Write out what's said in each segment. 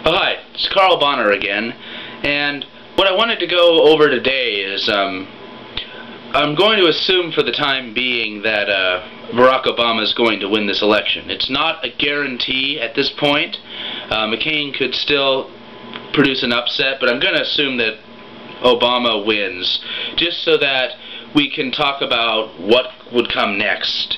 Oh, hi, it's Carl Bonner again, and what I wanted to go over today is I'm going to assume for the time being that Barack Obama is going to win this election. It's not a guarantee at this point. McCain could still produce an upset, but I'm going to assume that Obama wins, just so that we can talk about what would come next.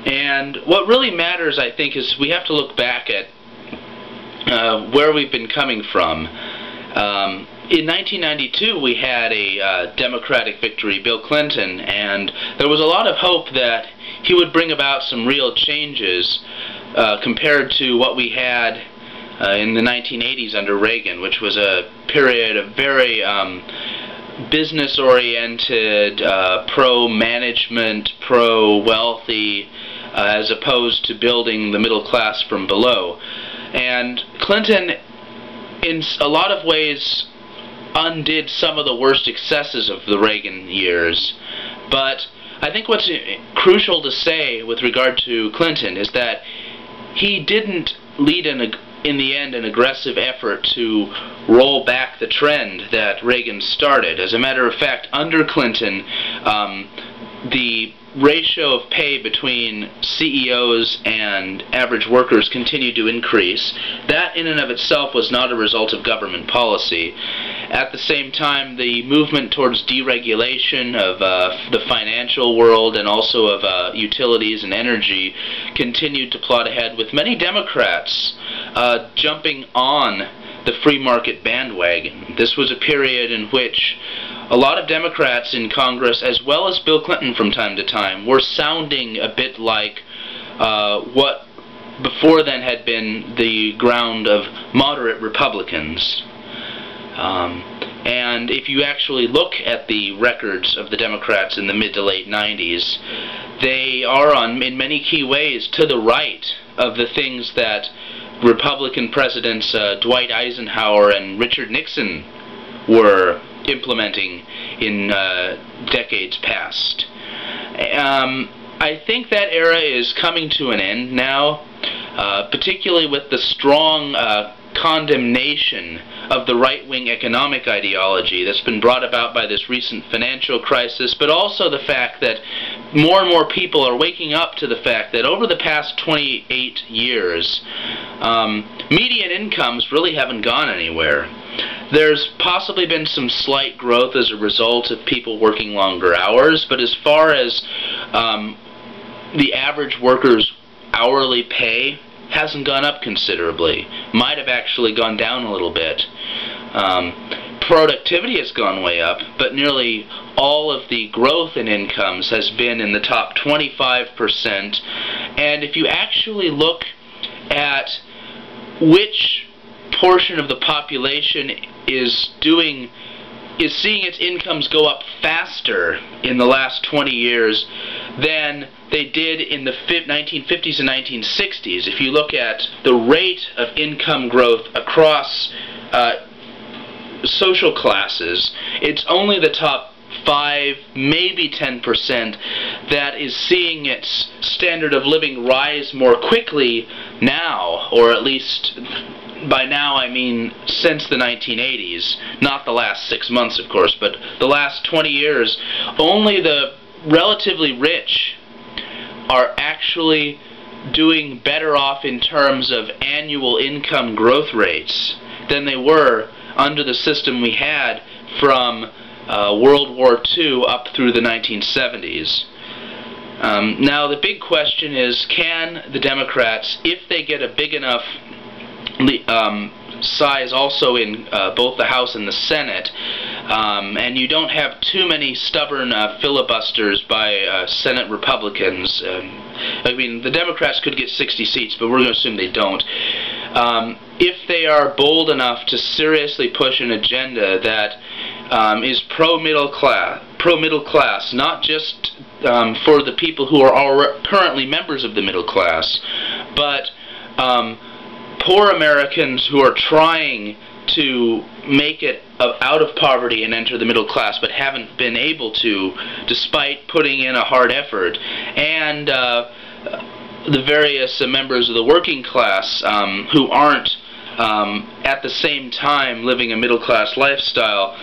And what really matters, I think, is we have to look back at where we've been coming from. In 1992, we had a Democratic victory, Bill Clinton, and there was a lot of hope that he would bring about some real changes compared to what we had in the 1980s under Reagan, which was a period of very business-oriented, pro-management, pro-wealthy, as opposed to building the middle class from below. And Clinton, in a lot of ways, undid some of the worst excesses of the Reagan years. But I think what's crucial to say with regard to Clinton is that he didn't lead in the end an aggressive effort to roll back the trend that Reagan started. As a matter of fact, under Clinton, the ratio of pay between CEOs and average workers continued to increase. That in and of itself was not a result of government policy. At the same time, the movement towards deregulation of the financial world and also of utilities and energy continued to plot ahead, with many Democrats jumping on the free market bandwagon. This was a period in which a lot of Democrats in Congress, as well as Bill Clinton from time to time, were sounding a bit like what before then had been the ground of moderate Republicans. And if you actually look at the records of the Democrats in the mid to late 90s, they are in many key ways to the right of the things that Republican presidents Dwight Eisenhower and Richard Nixon were implementing in decades past. I think that era is coming to an end now, particularly with the strong condemnation of the right-wing economic ideology that's been brought about by this recent financial crisis, but also the fact that more and more people are waking up to the fact that over the past 28 years, median incomes really haven't gone anywhere. There's possibly been some slight growth as a result of people working longer hours, but as far as the average worker's hourly pay, hasn't gone up considerably. Might have actually gone down a little bit. Productivity has gone way up, but nearly all of the growth in incomes has been in the top 25%. And if you actually look at which portion of the population is seeing its incomes go up faster in the last 20 years than they did in the 1950s and 1960s. If you look at the rate of income growth across social classes, it's only the top 5, maybe 10% that is seeing its standard of living rise more quickly now, or at least by now I mean since the 1980s, not the last 6 months of course, but the last 20 years. Only the relatively rich are actually doing better off in terms of annual income growth rates than they were under the system we had from World War II up through the 1970s. Now the big question is, can the Democrats, if they get a big enough size also in both the House and the Senate, and you don't have too many stubborn filibusters by Senate Republicans. I mean, the Democrats could get 60 seats, but we're going to assume they don't. If they are bold enough to seriously push an agenda that is pro-middle class, not just for the people who are currently members of the middle class, but poor Americans who are trying to make it out of poverty and enter the middle class but haven't been able to despite putting in a hard effort, and the various members of the working class who aren't at the same time living a middle-class lifestyle.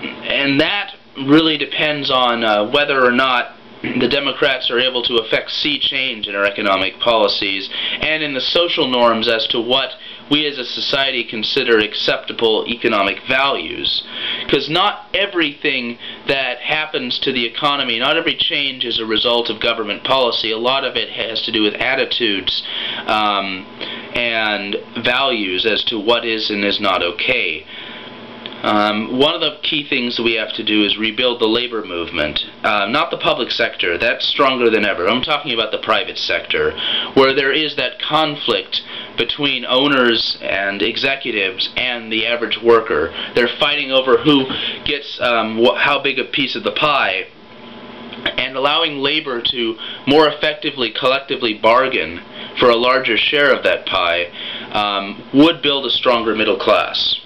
And that really depends on whether or not the Democrats are able to effect sea change in our economic policies and in the social norms as to what we as a society consider acceptable economic values. Because not everything that happens to the economy, not every change is a result of government policy. A lot of it has to do with attitudes and values as to what is and is not okay. One of the key things that we have to do is rebuild the labor movement. Not the public sector, that's stronger than ever. I'm talking about the private sector, where there is that conflict between owners and executives and the average worker. They're fighting over who gets how big a piece of the pie, and allowing labor to more effectively collectively bargain for a larger share of that pie would build a stronger middle class.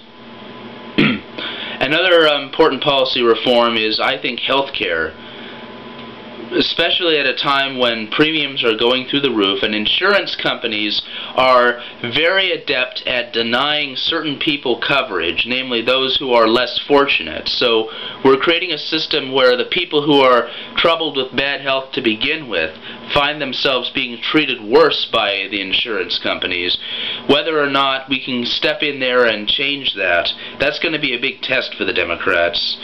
Another important policy reform is, I think, health care, especially at a time when premiums are going through the roof and insurance companies are very adept at denying certain people coverage, namely those who are less fortunate. So we're creating a system where the people who are troubled with bad health to begin with find themselves being treated worse by the insurance companies. Whether or not we can step in there and change that, that's going to be a big test for the Democrats.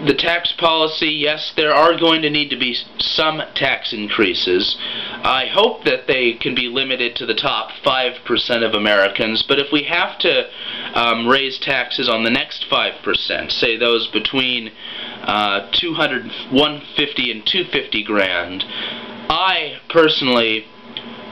The tax policy, yes, there are going to need to be some tax increases. I hope that they can be limited to the top 5% of Americans, but if we have to raise taxes on the next 5%, say those between 150 and 250 grand, I personally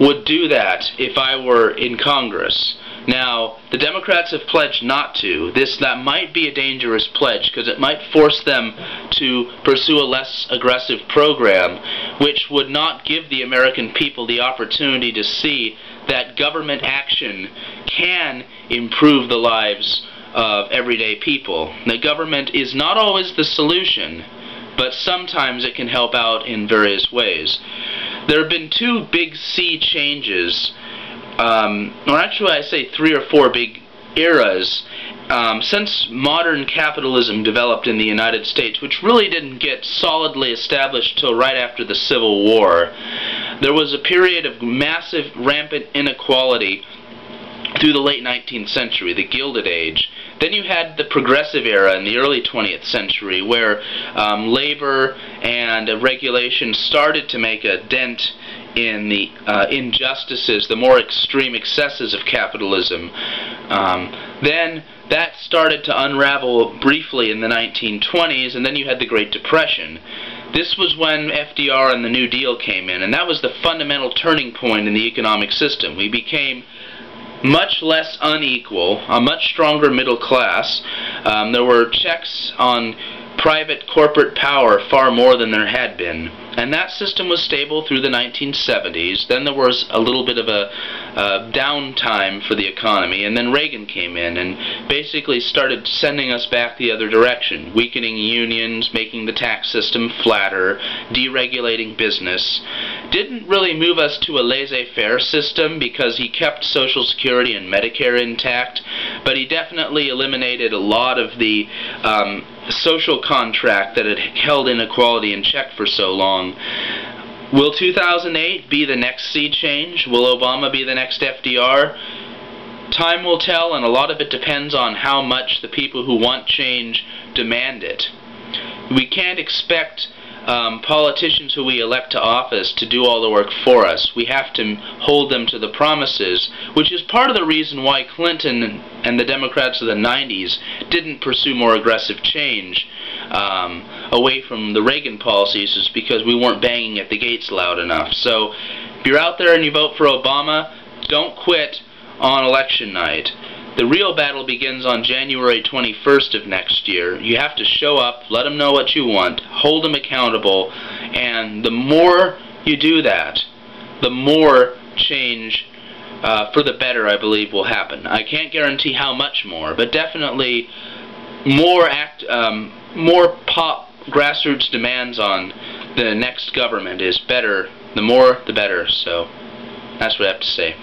would do that if I were in Congress. Now, the Democrats have pledged not to. That might be a dangerous pledge because it might force them to pursue a less aggressive program, which would not give the American people the opportunity to see that government action can improve the lives of everyday people. The government is not always the solution, but sometimes it can help out in various ways. There have been two big sea changes, or actually I say 3 or 4 big eras since modern capitalism developed in the United States, which really didn't get solidly established till right after the Civil War. There was a period of massive, rampant inequality through the late 19th century, the Gilded Age. Then you had the Progressive Era in the early 20th century, where labor and regulation started to make a dent in the injustices, the more extreme excesses of capitalism. Then that started to unravel briefly in the 1920s, and then you had the Great Depression. This was when FDR and the New Deal came in, and that was the fundamental turning point in the economic system. We became much less unequal, a much stronger middle class. There were checks on private corporate power far more than there had been. And that system was stable through the 1970s. Then there was a little bit of a downtime for the economy, and then Reagan came in and basically started sending us back the other direction, weakening unions, making the tax system flatter, deregulating business. Didn't really move us to a laissez-faire system because he kept Social Security and Medicare intact, but he definitely eliminated a lot of the social contract that had held inequality in check for so long. Will 2008 be the next sea change? Will Obama be the next FDR? Time will tell, and a lot of it depends on how much the people who want change demand it. We can't expect politicians who we elect to office to do all the work for us. We have to hold them to the promises, which is part of the reason why Clinton and the Democrats of the 90s didn't pursue more aggressive change away from the Reagan policies, is because we weren't banging at the gates loud enough. So if you're out there and you vote for Obama, don't quit on election night. The real battle begins on January 21st of next year. You have to show up, let them know what you want, hold them accountable, and the more you do that, the more change for the better, I believe, will happen. I can't guarantee how much more, but definitely more grassroots demands on the next government is better. The more, the better. So that's what I have to say.